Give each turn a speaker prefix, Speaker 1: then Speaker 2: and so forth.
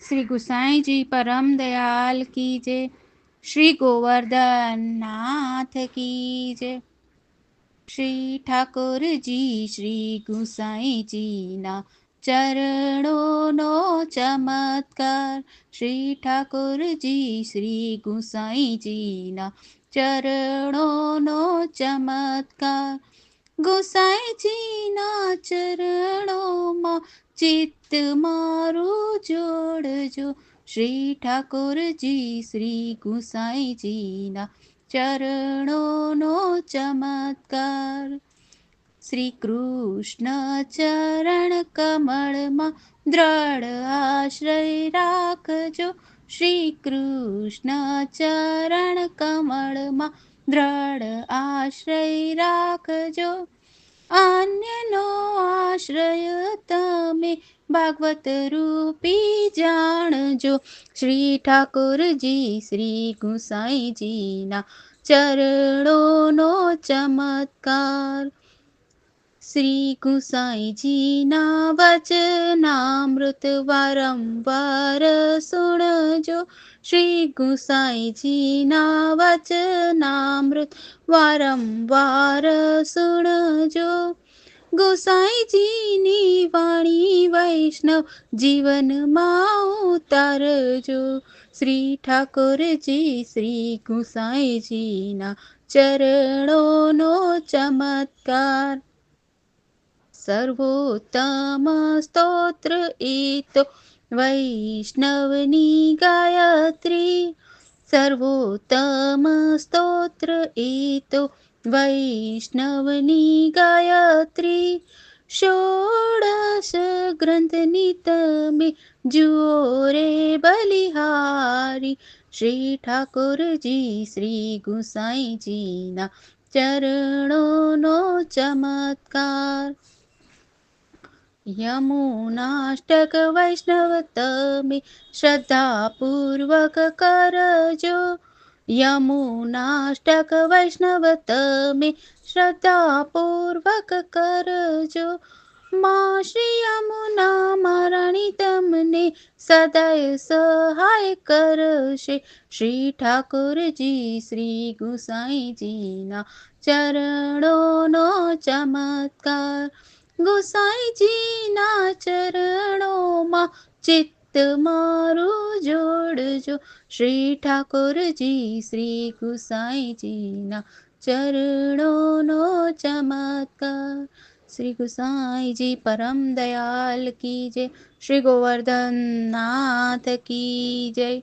Speaker 1: श्री गुसाई जी परम दयाल की जय। श्री गोवर्धन नाथ की जय। श्री ठाकुर जी श्री गुसाई जी ना चरणों नो चमत्कार। श्री ठाकुर जी श्री गुसाई जी ना चरणों नो चमत्कार। गोसाईजीના ચરણોમાં ચિત્ત મારું જોડજો। શ્રી ઠાકોરજી શ્રી ગુસાઈજીના ચરણોનો ચમત્કાર। શ્રી કૃષ્ણ ચરણ કમળમાં દ્રઢ આશ્રય રાખજો। શ્રી કૃષ્ણ ચરણ કમળમાં દ્રઢ આશ્રય રાખજો। અન્યનો આશ્રય તમે ભાગવત રૂપી જાણજો। શ્રી ઠાકોરજી શ્રી ગુસાઈજીના ચરણોનો ચમત્કાર। શ્રી ગુસાઈજીના વચનામૃત વારંવાર સુણજો। શ્રી ગુસાઈજીના વચનામૃત વારંવાર સુણજો। गोसाईजीनी वाणी वैष्णव जीवनमा उतारजो। श्री ठाकुरजी श्री गोसाईजीना चरणोनो चमत्कार। सर्वोत्तम स्तोत्र ईतो वैष्णवनी गायत्री। सर्वोत्तम स्तोत्र ईतो वैष्णवनी गायत्री। षोडश ग्रंथनी तमे जुओ रे बलिहारी। श्री ठाकुरजी श्री गुसाईजीना चरणोनो चमत्कार। यमुनाष्टक वैष्णव तमे श्रद्धापूर्वक करजो। यमुनाष्टक वैष्णव तमे श्रद्धापूर्वक करजो। मां श्री यमुना महाराणी तमने सदाय सहाय करशे। श्री ठाकुरजी श्री गुसाईजीना चरणोनो चमत्कार। गोसाईजीના ચરણોમાં ચિત્ત મારું જોડજો। શ્રી ઠાકોરજી શ્રી ગુસાઈજીના ચરણોનો ચમત્કાર। શ્રી ગુસાઈજી પરમ દયાલ की जय। श्री गोवर्धन नाथ की जय।